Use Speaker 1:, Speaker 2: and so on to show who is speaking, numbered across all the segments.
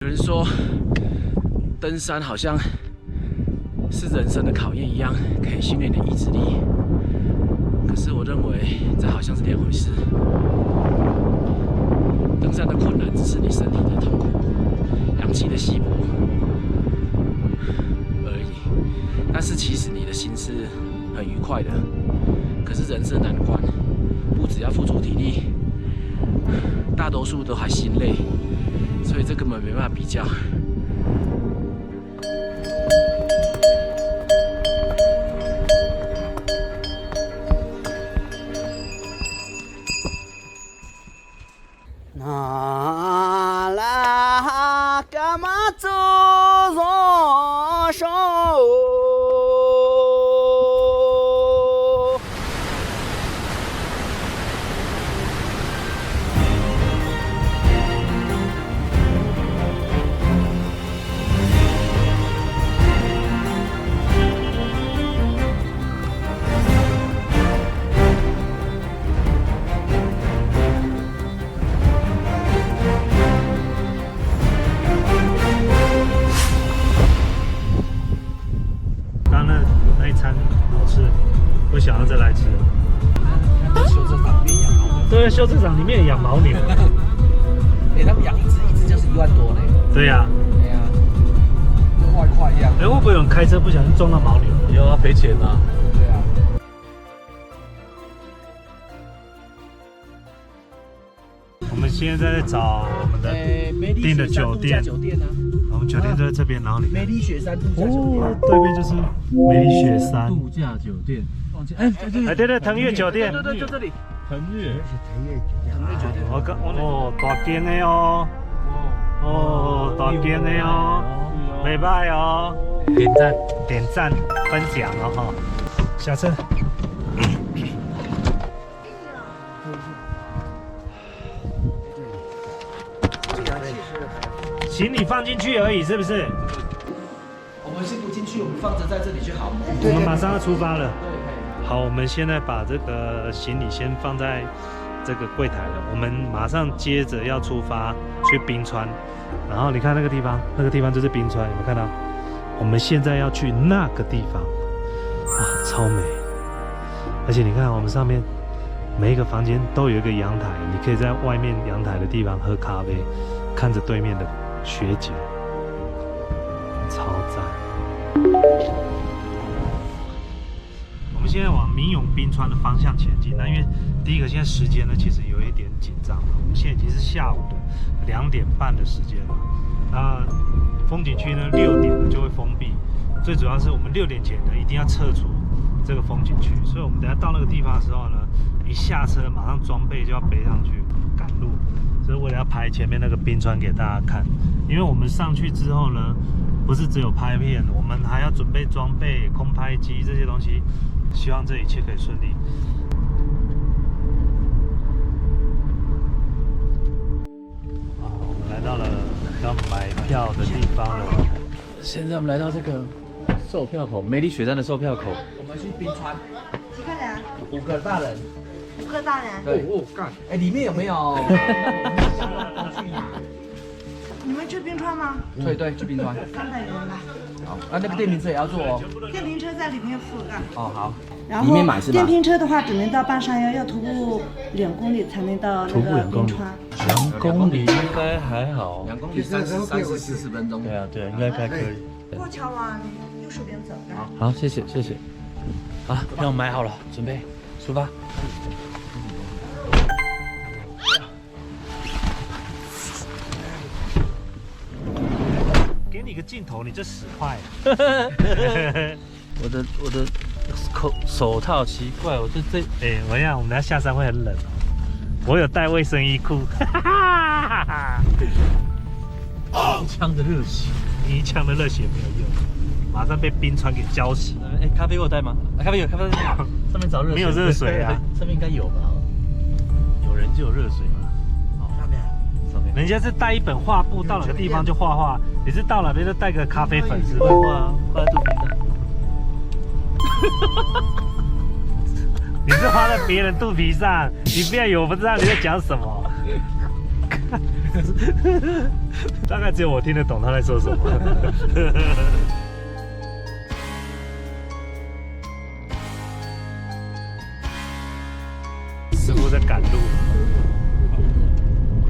Speaker 1: 有人说，登山好像是人生的考验一样，可以训练你的意志力。可是我认为这好像是两回事。登山的困难只是你身体的痛苦、氧气的稀薄而已。但是其实你的心是很愉快的。可是人生难关，不只要付出体力，大多数都还心累。 所以这根本没办法比较。
Speaker 2: 那拉干嘛走左手？
Speaker 3: 不想要再来吃。
Speaker 1: 修车厂里面养牦牛，
Speaker 3: 对，修车厂里面养牦牛。
Speaker 1: 他们养一只就是1万多呢。
Speaker 3: 对呀。
Speaker 1: 对呀，跟外快一样。
Speaker 3: 会不会有人开车不小心撞到牦牛？
Speaker 4: 有啊，赔钱啊。
Speaker 1: 对啊。
Speaker 3: 我们现在在找我们的订的酒店。
Speaker 1: 酒店啊。
Speaker 3: 我们酒店就在这边，然后你
Speaker 1: 梅里雪山度假酒店。
Speaker 3: 对面就是梅里雪山
Speaker 4: 度假酒店。
Speaker 3: 对，腾越酒店，
Speaker 1: 对，就这里。
Speaker 4: 腾越
Speaker 1: 酒店。
Speaker 3: 大间的哦，大间的哦，没歹哦，点赞，分享哦哈，下车。行李放进去而已，是不是？
Speaker 1: 我们先不进去，我们放着在这里就好。
Speaker 3: 我们马上要出发了。 好，我们现在把这个行李先放在这个柜台了。我们马上接着要出发去冰川，然后你看那个地方，那个地方就是冰川，有没有看到？我们现在要去那个地方，哇，超美！而且你看，我们上面每一个房间都有一个阳台，你可以在外面阳台的地方喝咖啡，看着对面的雪景，超赞。 我们现在往明永冰川的方向前进。那因为第一个，现在时间呢其实有一点紧张了。我们现在已经是下午的2点半的时间了。那风景区呢6点呢就会封闭。最主要是我们6点前呢一定要撤出这个风景区。所以我们等下到那个地方的时候呢，一下车马上装备就要背上去赶路。所以为了要拍前面那个冰川给大家看，因为我们上去之后呢，不是只有拍片，我们还要准备装备、空拍机这些东西。 希望这一切可以顺利。我们来到了要买票的地方了。
Speaker 4: 现在我们来到这个售票口，梅里雪山的售票口。
Speaker 1: 我们去冰川。
Speaker 5: 几个人
Speaker 1: ？5个大人。
Speaker 5: 5个大人。
Speaker 1: 对。干。哎，里面有没有？
Speaker 5: 你们去冰川吗？
Speaker 1: 对，去冰川。
Speaker 5: 300元吧。
Speaker 1: 好，那个电瓶车也要坐哦。
Speaker 5: 电瓶车在里面附的。
Speaker 1: 哦，好。
Speaker 5: 然后电瓶车的话，只能到半山腰，要徒步2公里才能到那个冰川。
Speaker 4: 2公里应该还好
Speaker 1: ，2公里30-40分钟。
Speaker 4: 对啊，应该还可以。
Speaker 5: 过桥往右手边走。
Speaker 4: 好，谢谢。啊，票买好了，准备出发。
Speaker 3: 给你个镜头，你这10块。
Speaker 4: 我的手套奇怪，我这
Speaker 3: 我跟你讲，我们等下下山会很冷哦。我有带卫生衣裤，
Speaker 4: 一腔的热血，
Speaker 3: 一腔的热血没有用，马上被冰川给浇熄。
Speaker 4: 咖啡我带吗？咖啡有，上面找热水，
Speaker 3: 没有热水啊？
Speaker 4: 上面应该有吧？有人就有热水嘛。上面。人家是带一本画布，到哪个地方就画画，你是到哪边就带个咖啡粉，是吧？画在肚皮上。
Speaker 3: 你是画在别人肚皮上，你不要以为我不知道你在讲什么。大概只有我听得懂他在说什么。师傅在赶路，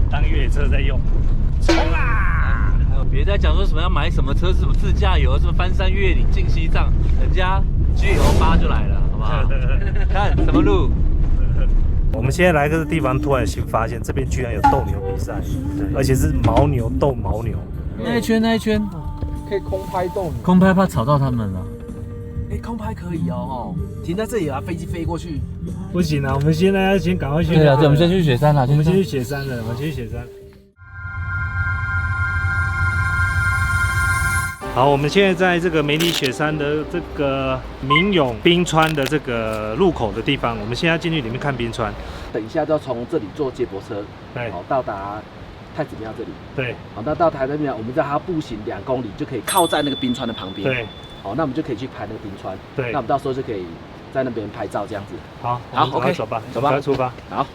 Speaker 3: 当越野车在用，冲啊！
Speaker 4: 别再讲说什么要买什么车，什么自驾游，什么翻山越岭进西藏，人家 GL8就来了，好不好？看什么路？
Speaker 3: 我们现在来这个地方，突然新发现这边居然有斗牛比赛，而且是牦牛斗牦牛。
Speaker 4: 那一圈
Speaker 1: 可以空拍动。
Speaker 4: 空拍怕吵到他们了。
Speaker 1: 哎，空拍可以哦，停在这里啊，飞机飞过去。
Speaker 3: 不行啊，我们现在要先赶快去。
Speaker 4: 对啊，对，我们先去雪山了。
Speaker 3: 我们先去雪山了，我们先去雪山。好，我们现在在这个梅里雪山的这个明永冰川的这个入口的地方，我们现在进去里面看冰川。
Speaker 1: 等一下就要从这里坐接驳车，
Speaker 3: 对，
Speaker 1: 好到达太子庙这里。
Speaker 3: 对，
Speaker 1: 好，那到太子庙，我们在它步行2公里就可以靠在那个冰川的旁边。
Speaker 3: 对，
Speaker 1: 好，那我们就可以去拍那个冰川。
Speaker 3: 对，
Speaker 1: 那我们到时候就可以在那边拍照这样子。
Speaker 3: 好，
Speaker 1: 好 ，OK，
Speaker 3: 走吧，
Speaker 1: 走吧，
Speaker 3: 出发。
Speaker 1: 好。
Speaker 3: 好。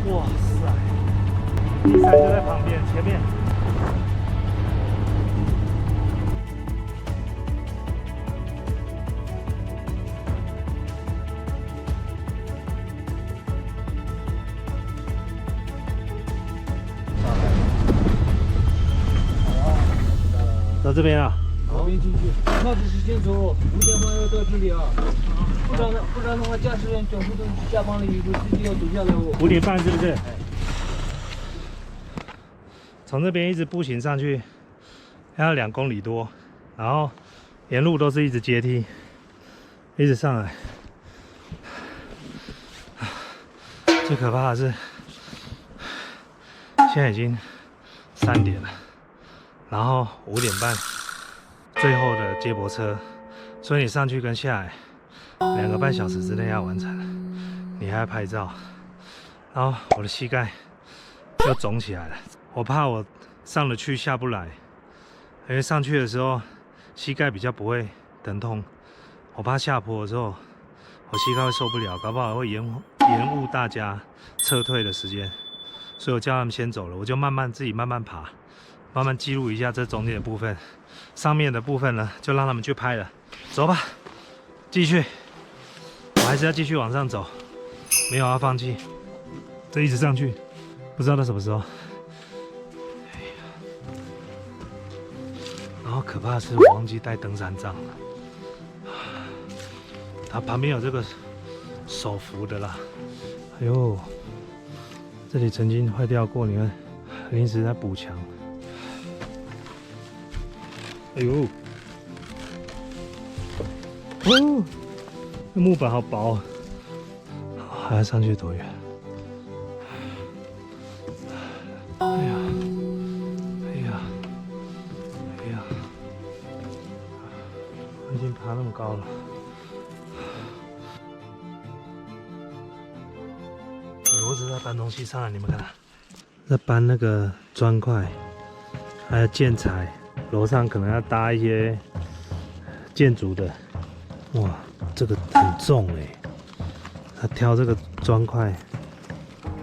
Speaker 3: 哇塞，第三就在旁边，前面。到这边啊。
Speaker 6: 这边进去，靠着时间走，5点半要到这里啊，不然的话，驾驶员脚步都下班了以后，自己要走下来哦。
Speaker 3: 5点半是不是？从这边一直步行上去，要2公里多，然后沿路都是一直阶梯，一直上来。最可怕的是，现在已经3点了，然后5点半。最后的接驳车，所以你上去跟下来2个半小时之内要完成，你还要拍照，然后我的膝盖又肿起来了，我怕我上了去下不来，因为上去的时候膝盖比较不会疼痛，我怕下坡的时候我膝盖会受不了，搞不好会延误大家撤退的时间，所以我叫他们先走了，我就自己慢慢爬，慢慢记录一下这中间的部分。上面的部分呢，就让他们去拍了。走吧，继续。我还是要继续往上走，没有要放弃。这一直上去，不知道到什么时候。然后可怕的是，我忘记带登山杖了。它旁边有这个手扶的啦。哎呦，这里曾经坏掉过，你看，临时在补强。哎呦，哦，这木板好薄，还要上去多远？哎呀，哎呀，哎呀，我已经爬那么高了。我只是在搬东西上来，你们看，在搬那个砖块，还有建材。楼上可能要搭一些建筑的，哇，这个很重哎！他挑这个砖块，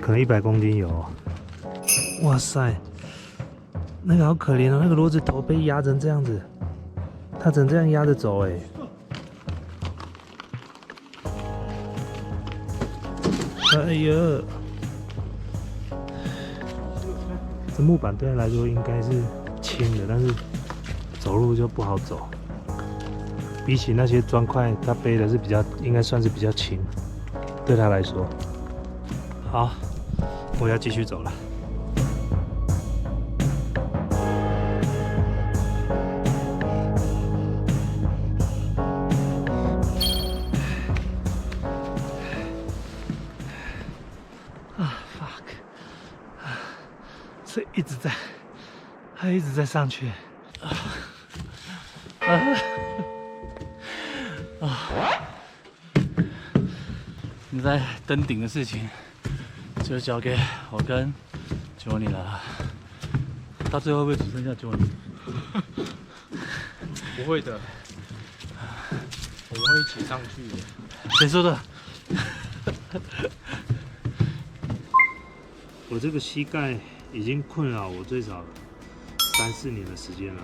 Speaker 3: 可能100公斤有哦。哇塞，那个好可怜哦，那个骡子头被压成这样子，他只能这样压着走哎。哎呀，这木板对他来说应该是轻的，但是走路就不好走。比起那些砖块，他背的是应该算是比较轻，对他来说。好，我要继续走了。fuck， 这他一直在上去。
Speaker 4: 现在登顶的事情就交给我跟Johnny了，到最后会不会只剩下Johnny？
Speaker 6: 不会的，我们会一起上去的。
Speaker 4: 谁说的？我这个膝盖已经困扰我最少3、4年的时间了，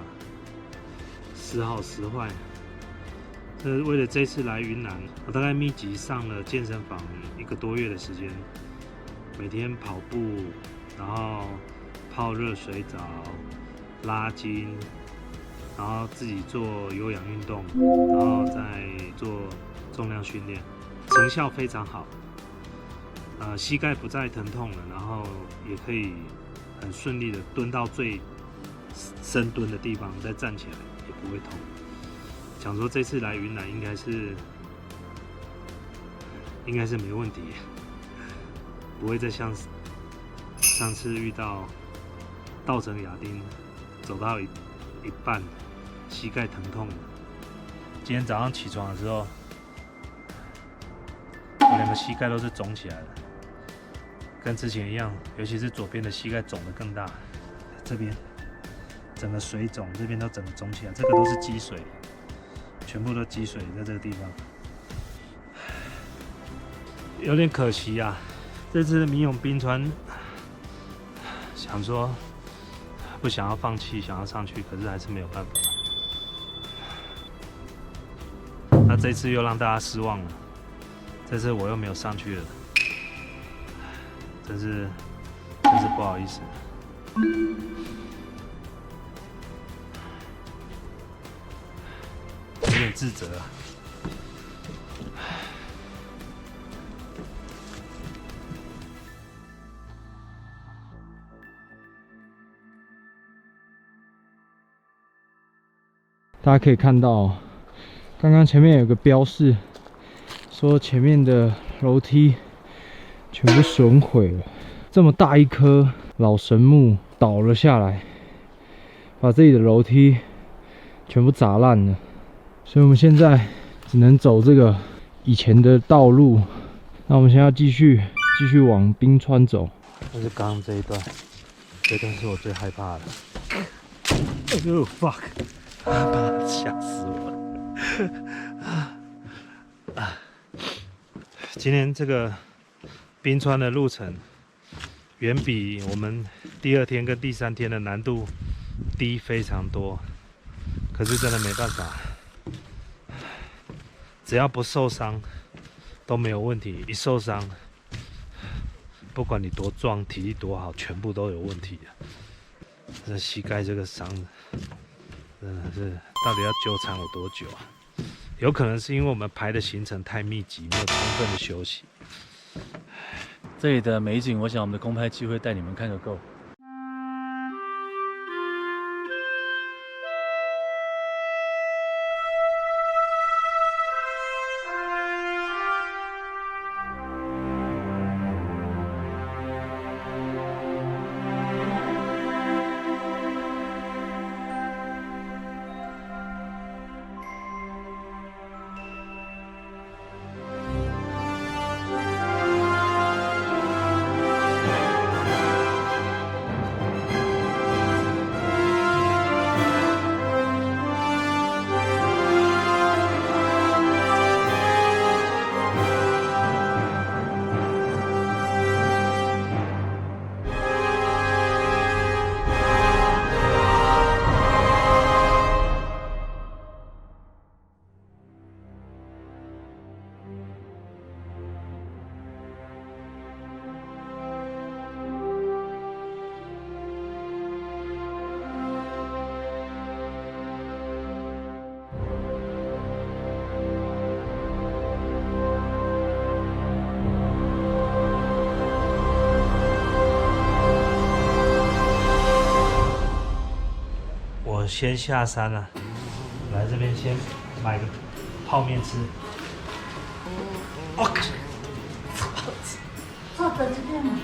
Speaker 4: 时好时坏。为了这次来云南，我大概密集上了健身房1个多月的时间，每天跑步，然后泡热水澡、拉筋，然后自己做有氧运动，然后再做重量训练，成效非常好。膝盖不再疼痛了，然后也可以很顺利的蹲到最深蹲的地方，再站起来也不会痛。想说这次来云南应该是没问题，不会再像上次遇到稻城亚丁走到一半膝盖疼痛。今天早上起床的时候，我2个膝盖都是肿起来了，跟之前一样，尤其是左边的膝盖肿得更大，这边整个水肿，这边都整个肿起来，这个都是积水，全部都积水在这个地方，有点可惜啊。这次民勇冰川，想说不想要放弃，想要上去，可是还是没有办法。那这次又让大家失望了，这次我又没有上去了。真是不好意思，有点自责啊。
Speaker 6: 大家可以看到，刚刚前面有个标示，说前面的楼梯全部损毁了。这么大一棵老神木倒了下来，把这里的楼梯全部砸烂了。所以我们现在只能走这个以前的道路。那我们现在要继续往冰川走。
Speaker 4: 但是刚刚这一段是我最害怕的。哎呦 fuck！ 吓死我了！今天这个冰川的路程远比我们第2天跟第3天的难度低非常多，可是真的没办法，只要不受伤都没有问题，一受伤，不管你多壮、体力多好，全部都有问题的。这膝盖这个伤，真的是到底要纠缠我多久啊？有可能是因为我们排的行程太密集，没有充分的休息。
Speaker 7: 这里的美景，我想我们的空拍机会带你们看个够。
Speaker 4: 先下山了，来这边先买个泡面吃。我靠！
Speaker 5: 坐着这边嘛。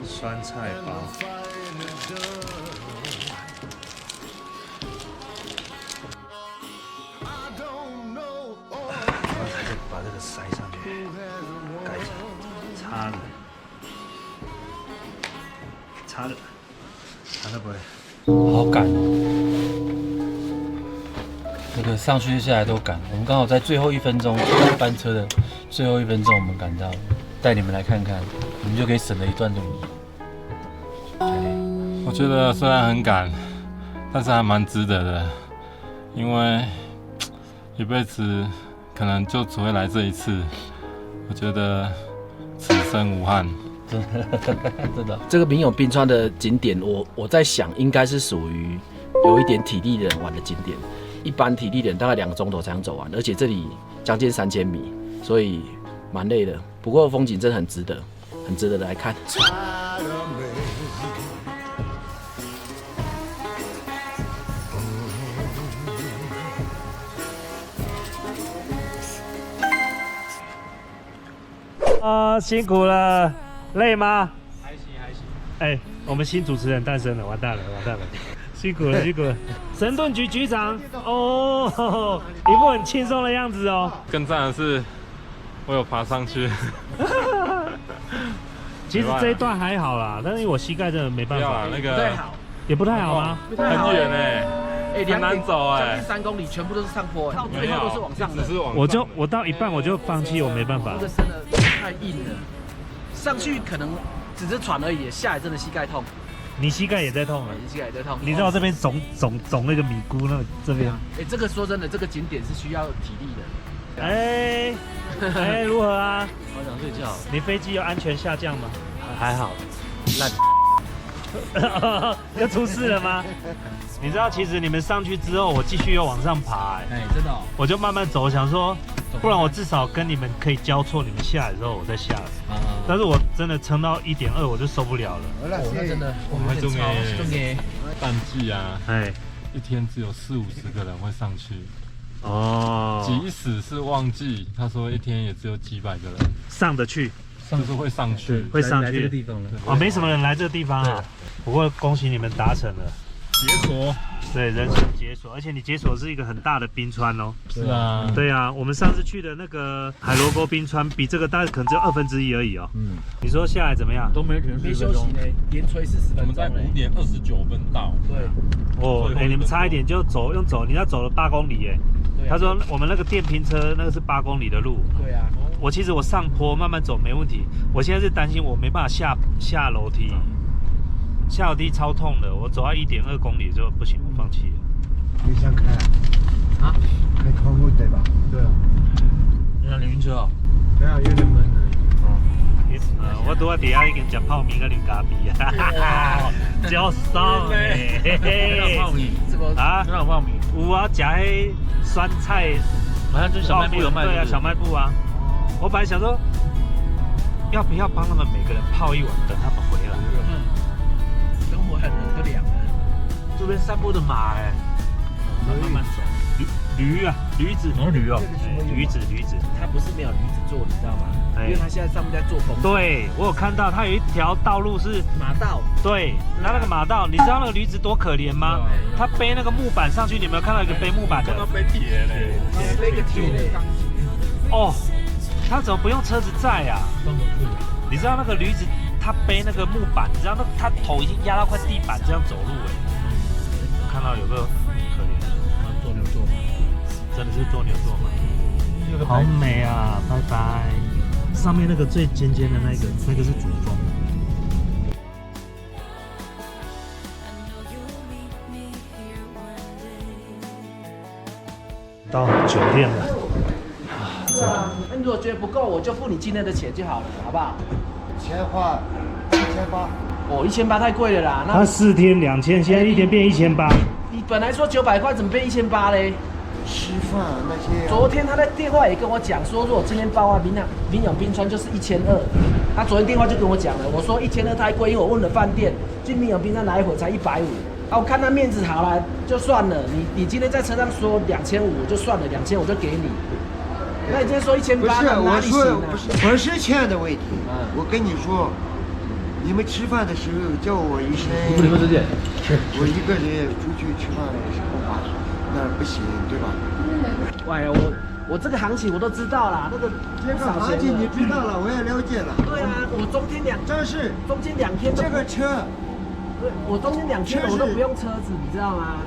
Speaker 4: 酸菜包。刚才就把这个塞上去，盖着，擦的。擦的不会。
Speaker 7: 好赶哦，这个上去下来都赶。我们刚好在最后1分钟，班车的最后1分钟，我们赶到，带你们来看看，你们就可以省了一段路。
Speaker 8: 我觉得虽然很赶，但是还蛮值得的，因为一辈子可能就只会来这一次。我觉得此生无憾。
Speaker 7: 真的。
Speaker 1: 这个明永冰川的景点，我在想应该是属于有一点体力的人玩的景点。一般体力的人大概2个钟头才能走完，而且这里将近3000米，所以蛮累的。不过风景真的很值得，很值得来看。
Speaker 3: 辛苦了，累吗？还行。哎，我们新主持人诞生了，完蛋了，辛苦了。神盾局局长哦，一副很轻松的样子哦。
Speaker 8: 更赞的是，我有爬上去。
Speaker 3: 其实这一段还好啦，但是我膝盖真的没办法。
Speaker 8: 那个
Speaker 3: 也不太好吗？
Speaker 8: 很远哎，很难走哎，
Speaker 1: 将近3公里全部都是上坡，到最后都是往上的。
Speaker 3: 我到一半我就放弃，我没办法。
Speaker 1: 这个真的太硬了，上去可能只是喘而已，下来真的膝盖痛。
Speaker 3: 你膝盖也在痛啊？
Speaker 1: 膝盖也在痛。
Speaker 3: 你知道我这边肿那个米菇那这边。
Speaker 1: 哎，这个说真的，这个景点是需要体力的。
Speaker 3: 哎，如何啊？
Speaker 7: 好想睡觉。
Speaker 3: 你飞机有安全下降吗？
Speaker 7: 还好，烂。
Speaker 3: 要出事了吗？你知道，其实你们上去之后，我继续又往上爬，
Speaker 1: 哎，真的哦。
Speaker 3: 我就慢慢走，想说，不然我至少跟你们可以交错，你们下来之后我再下来。但是我真的撑到1.2，我就受不了了。
Speaker 1: 那真的，
Speaker 8: 我们中
Speaker 1: 间
Speaker 8: 淡季啊，
Speaker 3: 哎，
Speaker 8: 一天只有40-50个人会上去。
Speaker 3: 哦，
Speaker 8: 即使是旺季，他说一天也只有几百个人
Speaker 3: 上得去。
Speaker 8: 就是会上去，
Speaker 7: 来这个地方了。
Speaker 3: 哦，没什么人来这个地方啊。不过恭喜你们达成了
Speaker 8: 解锁，
Speaker 3: 对，人生解锁，而且你解锁是一个很大的冰川哦。
Speaker 8: 是啊，
Speaker 3: 对啊，我们上次去的那个海螺沟冰川，比这个大概可能只有1/2而已哦。你说下来怎么样？
Speaker 7: 都没停，
Speaker 1: 没休息呢，连吹40分钟。
Speaker 8: 我们在5点29分到。
Speaker 1: 对。
Speaker 3: 哦，哎，你们差一点就用走，你要走了8公里耶。他说我们那个电瓶车那个是8公里的路。
Speaker 1: 对啊。
Speaker 3: 其实我上坡慢慢走没问题，我现在是担心我没办法下楼梯，下楼梯超痛的，我走到1.2公里就不行，我放弃了。
Speaker 2: 你想开啊？开窗户对吧？对啊。
Speaker 7: 你想晕车哦？
Speaker 2: 对啊，有点闷的。
Speaker 3: 我拄啊底下已经吃泡面跟啉咖啡啊，招爽诶！嘿嘿。
Speaker 7: 泡面？
Speaker 3: 啊？
Speaker 7: 哪有泡面？
Speaker 3: 有啊，吃迄酸菜，
Speaker 7: 好像就是小卖部有卖。
Speaker 3: 对啊，小卖部啊。我本来想说，要不要帮他们每个人泡一碗，等他们回来。
Speaker 1: 等我很冷都凉了。
Speaker 3: 这边散步的马哎，慢慢走。驴啊，驴子。
Speaker 7: 什么驴哦？
Speaker 3: 驴子。
Speaker 1: 它不是没有驴子坐，你知道吗？因为它现在上面在做工。
Speaker 3: 对，我有看到，它有一条道路是
Speaker 1: 马道。对，
Speaker 3: 那个马道，你知道那个驴子多可怜吗？它背那个木板上去，你有没有看到一个背木板的？
Speaker 8: 刚刚背铁嘞，
Speaker 1: 背个铁嘞。
Speaker 3: 哦。他怎么不用车子载呀？你知道那个驴子，他背那个木板，你知道他头已经压到快地板这样走路哎。看到有个可怜的，
Speaker 7: 做牛做马，
Speaker 3: 真的是做牛做马，好美啊！拜拜。上面那个最尖尖的那个是主峰。到酒店了。
Speaker 1: 那你如果觉得不够，我就付你今天的钱就好了，好不好
Speaker 2: 钱花1800。
Speaker 1: 哦，1800太贵了啦。
Speaker 3: 他4天2000，现在一天变1800。
Speaker 1: 你本来说900块，怎么变1800嘞？
Speaker 2: 吃饭那些。
Speaker 1: 昨天他在电话也跟我讲说，如果今天包啊明永冰川就是1200。他昨天电话就跟我讲了，我说1200太贵，因为我问了饭店，去明永冰川来回才150。啊，我看他面子好了，就算了。你今天在车上说2500就算了，2000我就给你。那你今天说1800，
Speaker 2: 不是，我说不是钱的问题。
Speaker 1: 我
Speaker 2: 跟你说，你们吃饭的时候叫我一声。
Speaker 7: 你们之间，
Speaker 2: 我一个人出去吃饭的时候吧，那不行，对吧？
Speaker 1: 哎呀，我这个行情我都知道啦，那个
Speaker 2: 这个行情你知道了，我也了解了。
Speaker 1: 对啊，我中间2天。
Speaker 2: 这个车
Speaker 1: 我中间2天我都不用车子，你知道吗？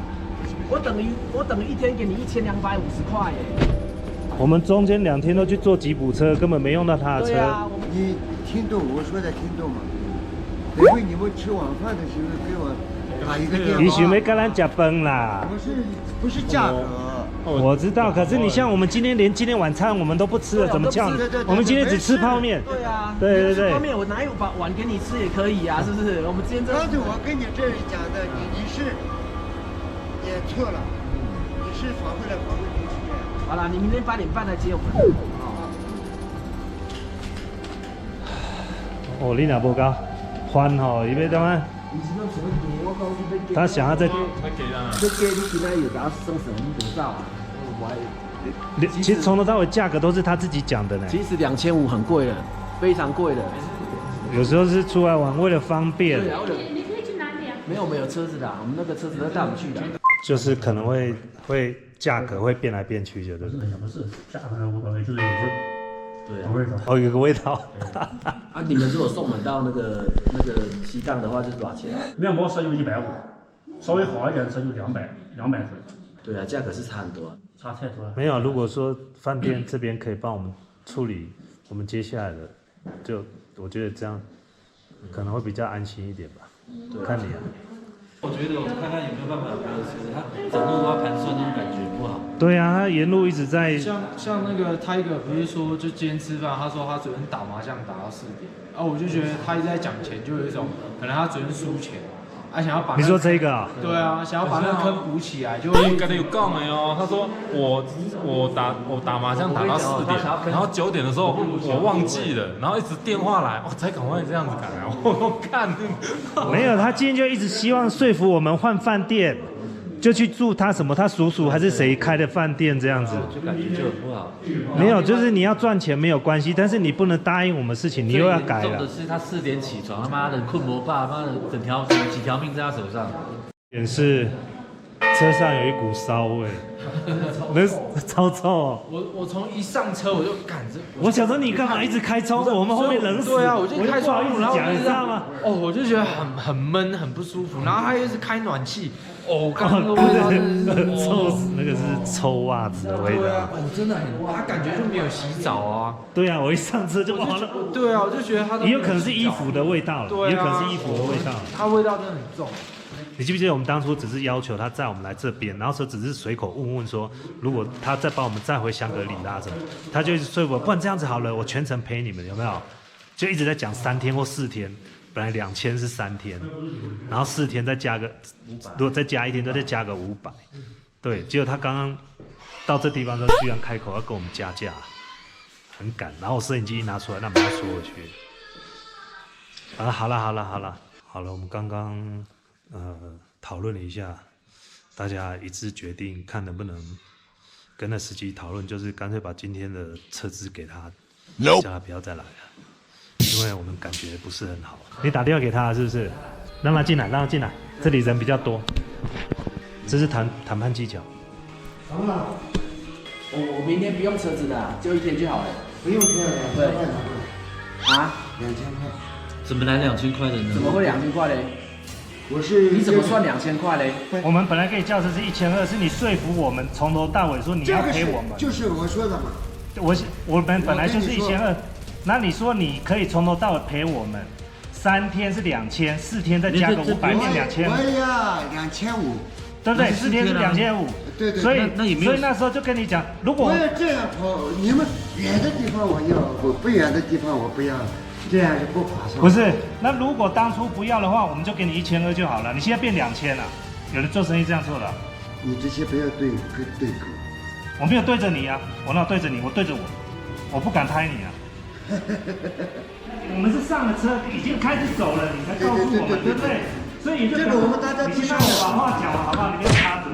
Speaker 1: 我等于一天给你1250块耶。
Speaker 3: 我们中间2天都去坐吉普车，根本没用到他的车。
Speaker 1: 对啊，
Speaker 2: 你听懂我说的听懂吗？等会你们吃晚饭的时候给我打一个电话。
Speaker 3: 你想要跟咱吃饭啦？
Speaker 2: 不是价格。
Speaker 3: 我知道，可是你像我们今天晚餐我们都不吃了，怎么叫你？我们今天只吃泡面。
Speaker 1: 对啊，
Speaker 3: 对。
Speaker 1: 泡面我拿一碗给你吃也可以啊，是不是？我们之前
Speaker 2: 刚才我跟你这里讲的，你是也错了，你是反回来平时这样。
Speaker 1: 好了，你明天8点半来接我们。
Speaker 3: 哦，你若无搞翻吼，伊要怎么？他想要再，其实从头到尾价格都是他自己讲的呢。
Speaker 1: 其实2500很贵了，非常贵了。
Speaker 3: 有时候是出来玩为了方便。
Speaker 1: 你可以去哪里啊？没有车子的，我们那个车子都带我们去的。
Speaker 3: 就是可能会价格会变来变去，觉得。
Speaker 4: 不是，价格无所谓，就是有时
Speaker 1: 对
Speaker 4: 有味道。
Speaker 3: 哦，有个味道。
Speaker 1: 啊，你们如果送我们到那个西藏的话，是多少钱？
Speaker 4: 面包车就150，稍微好一点的车就200左右。
Speaker 1: 对啊，价格是差很多。
Speaker 4: 差太多了。
Speaker 3: 没有，如果说饭店这边可以帮我们处理我们接下来的，就我觉得这样可能会比较安心一点吧。看你啊。
Speaker 7: 我觉得我看看有没有办法别的车，他整路都要盘算那种感觉不好。
Speaker 3: 对啊，他沿路一直在。
Speaker 6: 像那个 Tiger 不是说就今天吃饭，他说他昨天打麻将打到4点，啊，我就觉得他一直在讲钱，就有一种可能他昨天输钱，啊想要把。
Speaker 3: 你说这个啊？
Speaker 6: 对啊，想要把那个坑补起来，就。
Speaker 8: 跟他有讲的哦，他说我打麻将打到4点，然后9点的时候我忘记了，然后一直电话来，我才赶快这样子改啊！我看
Speaker 3: 没有，他今天就一直希望说服我们换饭店，就去住他叔叔还是谁开的饭店这样子，
Speaker 7: 就感觉就很不好。
Speaker 3: 没有，就是你要赚钱没有关系，但是你不能答应我们事情，你又要改了。
Speaker 7: 重的是他4点起床，他妈的困魔霸，妈的几条命在他手上。
Speaker 3: 也是车上有一股骚味，那超臭哦！
Speaker 6: 我从一上车我就赶着，
Speaker 3: 我想说你干嘛一直开窗户？我们后面冷死。
Speaker 6: 对啊，我就开窗户，然后
Speaker 3: 你知道吗？
Speaker 6: 哦，我就觉得很闷，很不舒服。然后他又是开暖气，哦，刚刚那个味道真的是
Speaker 3: 臭死，那个是臭袜子的味道。
Speaker 6: 对啊，哦，真的很，他感觉就没有洗澡啊。
Speaker 3: 对啊，我一上车就完了。
Speaker 6: 对啊，我就觉得他
Speaker 3: 也有可能是衣服的味道了，
Speaker 6: 对啊，
Speaker 3: 也有可能是衣服的味道。
Speaker 6: 它味道真的很重。
Speaker 3: 你记不记得我们当初只是要求他载我们来这边，然后说只是随口问说，如果他再把我们载回香格里拉什么，他就一直说我，不然这样子好了，我全程陪你们，有没有？就一直在讲3天或4天，本来2000是3天，然后4天再加个，如果再加1天，再加个500，对，结果他刚刚到这地方之后，居然开口要跟我们加价，很赶，然后我摄影机一拿出来，那把他缩回去。啊，好了，我们刚刚。讨论了一下，大家一致决定看能不能跟那司机讨论，就是干脆把今天的车资给他，叫他不要再来了，因为我们感觉不是很好。你打电话给他是不是？让他进来，这里人比较多。这是谈判技巧。
Speaker 1: 我明天不用车子的，就1天就好了。
Speaker 2: 不用车，2000块
Speaker 1: 啊
Speaker 2: ？2000块。
Speaker 7: 怎么来2000块的呢？
Speaker 1: 怎么会2000块嘞？你怎么算2000块嘞？
Speaker 3: 我们本来给你叫车是1200，是你说服我们从头到尾说你要赔我们。
Speaker 2: 就是我说的嘛。
Speaker 3: 我们本来就是1200，那你说你可以从头到尾赔我们，3天是2000，4天再加个500变2000。
Speaker 2: 我呀，2500。
Speaker 3: 对不对？4天是2500。
Speaker 2: 对。
Speaker 3: 所以那时候就跟你讲，如果
Speaker 2: 我要这样跑，你们远的地方我要，不远的地方我不要。这样是不划算。
Speaker 3: 不是，那如果当初不要的话，我们就给你1200就好了。你现在变2000了，有人做生意这样做的。
Speaker 2: 你这些不要对狗。
Speaker 3: 我没有对着你啊，我哪有对着你？我对着我不敢拍你啊。我们是上了车，已经开始走了，你才告诉我们，对不对？所以你就
Speaker 2: 这个我们大家
Speaker 3: 你先让我把话讲完好不好？你不要插嘴。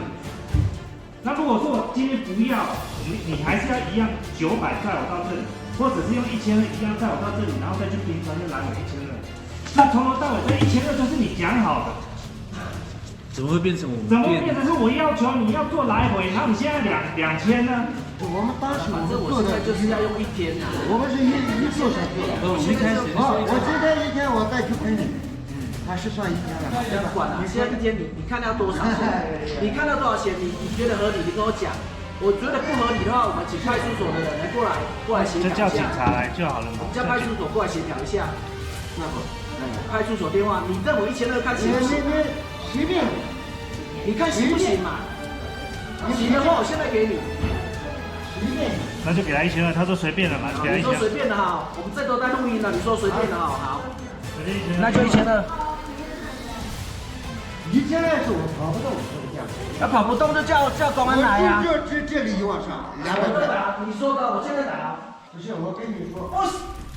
Speaker 3: 那如果说我今天不要，你还是要一样900载我到这里。或者是用1200一样载我到这里，然后再去冰川就来回1200。那从头到尾这1200都是你讲好的，
Speaker 7: 怎么会变成我们？
Speaker 3: 怎么变成是我要求你要做来回，然后你现在2000呢？
Speaker 2: 我们当时
Speaker 1: 反正我现在就是要用1天啊。
Speaker 2: 我们是一坐上去了。
Speaker 7: 我们一开始
Speaker 2: 我今天1天我再去陪你。还是算一天了。
Speaker 1: 不要管了，现在一天你看到多少钱？你看到多少钱？你觉得合理，你跟我讲。我觉得不合理的话，我们请派出所的人来过来协调一下。
Speaker 3: 就叫警察来就好了嘛。
Speaker 1: 叫派出所过来协调一下。那么，派出所电话，你认为1200看行不行？
Speaker 2: 随便，
Speaker 1: 你看行不行嘛？行的话，我现在给你。
Speaker 2: 随便。
Speaker 3: 那就给他1200，他说随便的嘛，给他
Speaker 1: 你说随便的哈，我们这都在录音了，你说随便的哈，好，那就1200。
Speaker 2: 1200是我跑不动这个价格。
Speaker 1: 那跑不动就叫公安来呀。
Speaker 2: 这里往上200块。
Speaker 1: 你说的，我现在打。
Speaker 2: 不是，我跟你说。
Speaker 1: 不，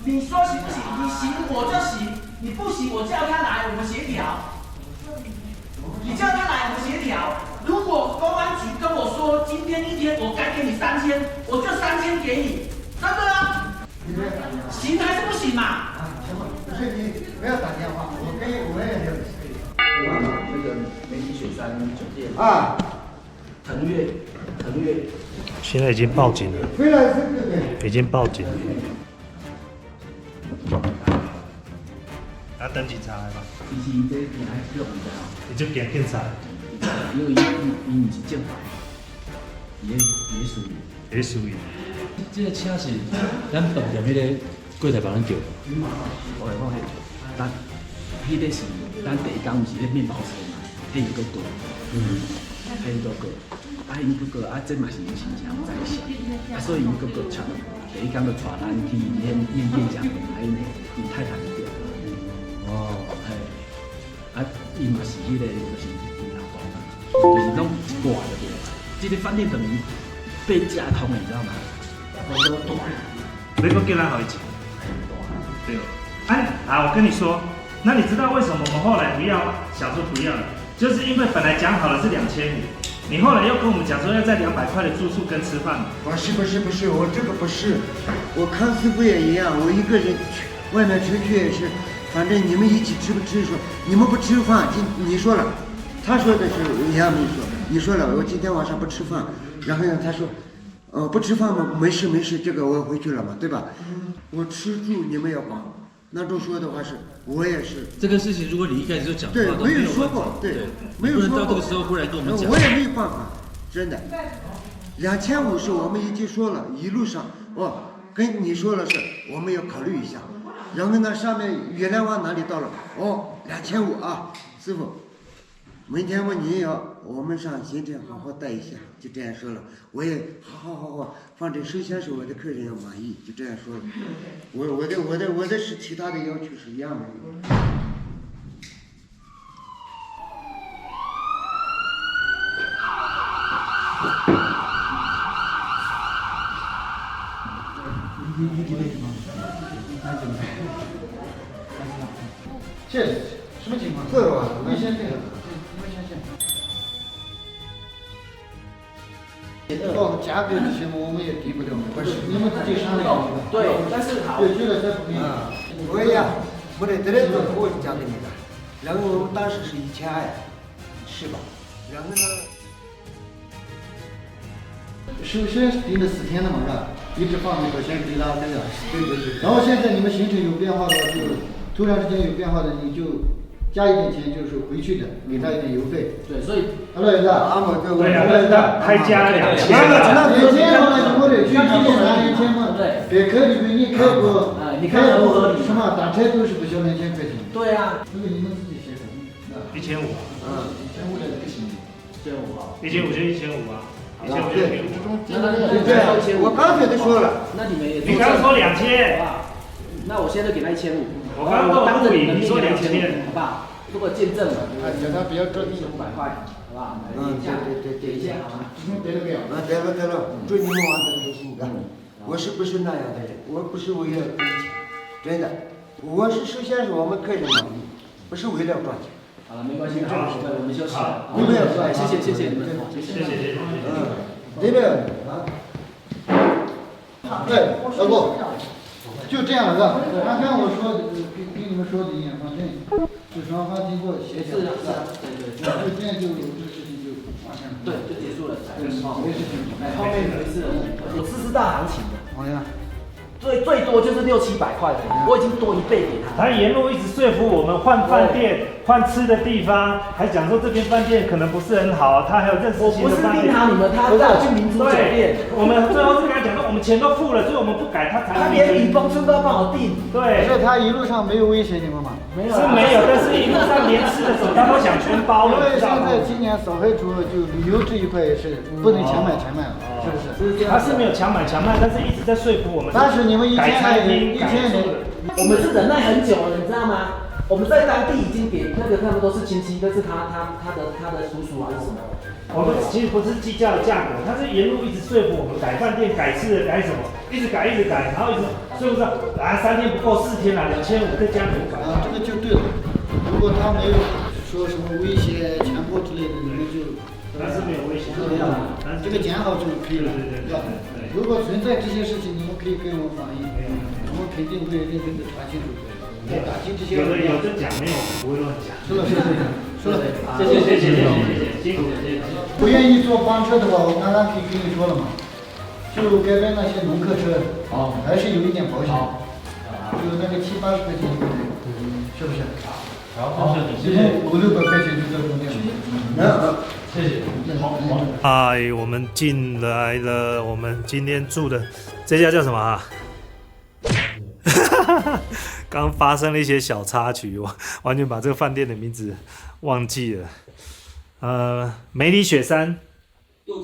Speaker 1: 你说行不行？你行我就行，你不行我叫他来，我们协调。你叫他来，我们协调。如果公安局跟我说今天一天我该给你3000，我就3000给你，真的啊？行还是不行嘛？
Speaker 2: 不是你不要打电话，我也有。
Speaker 1: 那个梅里雪山酒店
Speaker 2: 啊，
Speaker 1: 腾越。
Speaker 3: 现在已经报警了，
Speaker 2: 回来是这个。
Speaker 3: 已经报警了。啊，等警察来吧。
Speaker 1: 其实这边还是用唔知哦。
Speaker 3: 你就点警察。
Speaker 1: 因为伊唔是正牌，伊属于。
Speaker 3: 也属于。
Speaker 7: 这个车是咱饭店迄个柜台帮咱叫的。
Speaker 1: 我来讲迄，咱迄个是咱第一天毋是咧面包车嘛，迄有个过，迄有个过，因个过这嘛是因先生在想，所以因个过抢，第一天就带咱去演讲，因太太对。哦，因嘛是迄个就是因老公嘛，就是拢一挂的对。这个饭店等于被架空的，你知道吗？
Speaker 3: 没个给他好一起。对。我跟你说，那你知道为什么我们后来不要想说不要了？就是因为本来讲好了是2500，你后来又跟我们讲说要在200块的住宿跟吃饭。
Speaker 2: 不是，我这个不是，我康师傅也一样，我一个人去外面出去也是，反正你们一起吃不吃说，你们不吃饭，你说了，他说的是一样没说，你说了我今天晚上不吃饭，然后呢他说，不吃饭吗？没事，这个我回去了嘛，对吧？我吃住你们要管。那种说的话是，我也是。
Speaker 7: 这个事情，如果你一开始就讲的话，
Speaker 2: 对，没有说过，对，没有说过。
Speaker 7: 到这个时候忽然跟我们讲，
Speaker 2: 我也没有办法，真的。2500是我们已经说了，一路上跟你说了是，我们要考虑一下。然后呢，上面月亮湾哪里到了？2500啊，师傅。明天您我们上行程好好带一下，就这样说了。我也好，反正首先是我的客人要满意，就这样说了。我的是其他的要求是一样的。这什么情况？这吧，没先这个。价格这些我们也低不了，不是你们自己商量。
Speaker 1: 对，但是好。
Speaker 2: 对，觉得这不可以啊，不对，这个我讲给你的。然后我们当时是1200，是吧？然后呢？首先是定了4天的嘛，是吧？一直放那个先给他这个。对。然后现在你们行程有变化的，就突然之间有变化的，你就。加一点钱就是回去的，给他一点邮费。
Speaker 1: 对，所以
Speaker 2: 老爷子，
Speaker 3: 对呀，还加了2000。
Speaker 2: 那2000嘛，就过来去今年拿2000嘛，别克里面你开过，
Speaker 1: 你看合不合理？
Speaker 2: 什么打车都是不交2000块钱。
Speaker 1: 对啊，
Speaker 2: 这个你们自己协商。
Speaker 3: 1500。
Speaker 2: 1500的不行。
Speaker 3: 1500就1500啊。1500
Speaker 2: 就对，我刚才都说了。
Speaker 1: 那你们也。
Speaker 3: 你刚刚说2000。
Speaker 1: 那我现在给他1500。
Speaker 3: 我刚刚当着你们说2000，
Speaker 1: 好不好？如果见证了，
Speaker 2: 叫他不要着急
Speaker 1: ，500块，好不好？
Speaker 2: 对，
Speaker 1: 点一下好吗？
Speaker 2: 对了，祝你们玩得开心啊！我是不是那样的人？我不是为了挣钱，真的，我是首先是我们客人满意，不是为了赚钱。
Speaker 1: 好了，没关系，我们休息了。
Speaker 2: 你们要
Speaker 1: 谢谢你们，谢谢。
Speaker 2: 对的对，老公，就这样了，刚刚我说的，跟你们说的一样，反正就双方经过协调，对，就这样就这个事情就完成了，
Speaker 1: 对，就结束了，
Speaker 2: 没事情，
Speaker 1: 后面没事了，我知道行情的，
Speaker 2: 好呀，
Speaker 1: 最多就是600-700块的，我已经多1倍给他。
Speaker 3: 他沿路一直说服我们换饭店、换吃的地方，还讲说这边饭店可能不是很好，他还有认识新的饭店。
Speaker 1: 我不是盯好你们，他带我去民族酒店。
Speaker 3: 我们最后是跟他讲说，我们钱都付了，所以我们不改，他才。
Speaker 1: 他连雨崩村都要帮我订。
Speaker 3: 对。
Speaker 9: 可是他一路上没有威胁你们嘛？
Speaker 1: 没有。
Speaker 3: 是没有，但是一路上连吃的时候，他都想全包了。
Speaker 9: 因为现在今年扫黑除就旅游这一块也是不能强买了，是不是？
Speaker 3: 他是没有强买，但是一直在说服我们。
Speaker 9: 但是你们一天
Speaker 1: 我们是忍耐很久了，你知道吗？我们在当地已经给那个他们都是亲戚，都是他的叔叔还是什么。
Speaker 3: 我们其实不是计较价格，他是沿路一直说服我们改饭店、改吃的、改什么，一直改，然后一直说服说3天不够，4天了，2500再加500。
Speaker 9: 啊，这个就对了。如果他没有说什么威胁、强迫之类的，你们就。
Speaker 3: 但是没有威胁。
Speaker 9: 这个讲好就可以了。对。如果存在这些事情，你们可以跟我们反映，我们肯定会认真的查清楚，要打击这些。
Speaker 3: 有的讲，没有不会乱讲。
Speaker 9: 说了。
Speaker 3: 谢谢，辛苦了，谢谢。
Speaker 9: 不愿意坐班车的话，我刚刚可以跟你说了嘛，就该跟那些农客车，还是有一点保险，就那个7-80块钱一个人，是不是？好，谢谢。500-600块钱就到中间了。谢谢。
Speaker 3: 嗨，我们进来了，我们今天住的这家叫什么啊？刚发生了一些小插曲，我完全把这个饭店的名字忘记了。梅里雪山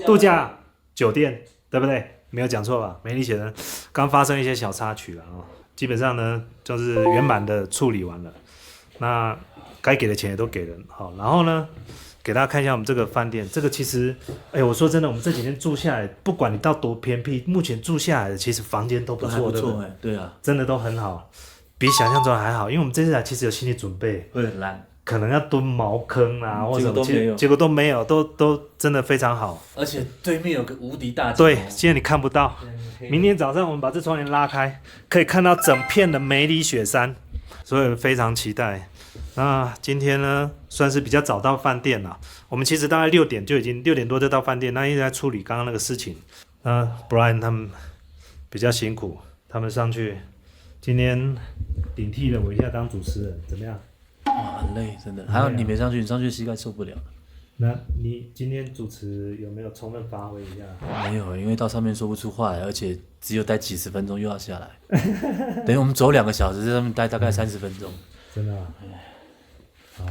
Speaker 3: 度假酒店，对不对？没有讲错吧？梅里雪山刚发生一些小插曲了基本上呢就是圆满的处理完了，那该给的钱也都给了。好，然后呢，给大家看一下我们这个饭店。这个其实，我说真的，我们这几天住下来，不管你到多偏僻，目前住下来的其实房间都不错，
Speaker 7: 不错对啊，
Speaker 3: 真的都很好，比想象中还好。因为我们这次来其实有心理准备，
Speaker 7: 会很烂，
Speaker 3: 可能要蹲茅坑啊，或者
Speaker 7: 结果都没有，
Speaker 3: 都真的非常好。
Speaker 7: 而且对面有个无敌大景，
Speaker 3: 对，现在你看不到。明天早上我们把这窗帘拉开，可以看到整片的梅里雪山，所以非常期待。那今天呢，算是比较早到饭店了。我们其实大概6点多就到饭店，那一直在处理刚刚那个事情。Brian 他们比较辛苦，他们上去今天顶替了我一下当主持人，怎么样？
Speaker 7: 哇，很累，真的。还有你没上去，你上去膝盖受不了。
Speaker 3: 那你今天主持有没有充分发挥一下？
Speaker 7: 没有，因为到上面说不出话来，而且只有待几十分钟又要下来，等于我们走2个小时，在上面待大概30分钟。
Speaker 3: 真的啊？好。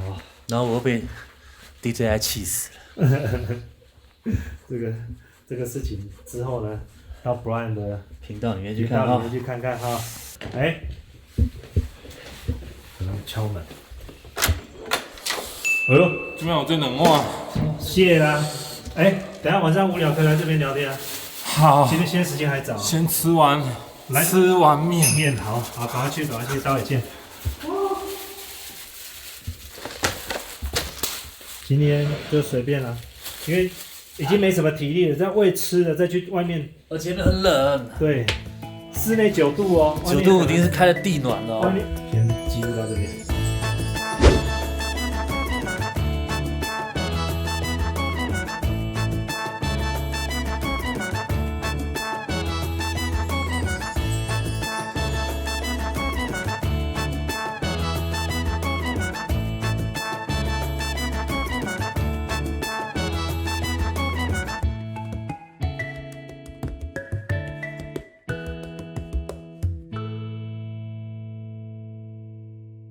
Speaker 7: 然后我被 DJ 气死了。
Speaker 3: 这个事情之后呢，到 Brian 的
Speaker 7: 频道里面去看
Speaker 3: 哈。可能敲门。哎呦，
Speaker 8: 这边有最冷漠。
Speaker 3: 谢啦。等一下晚上无聊可以来这边聊天啊。
Speaker 8: 好。
Speaker 3: 今天现在时间还早。
Speaker 8: 先吃完面。
Speaker 3: 面好，赶快去，待会见。今天就随便了，因为已经没什么体力了，再喂吃的，再去外面，
Speaker 7: 而且很冷。
Speaker 3: 对，室内9度哦，
Speaker 7: 9度已经是开了地暖了。
Speaker 3: 外面先记录到这边。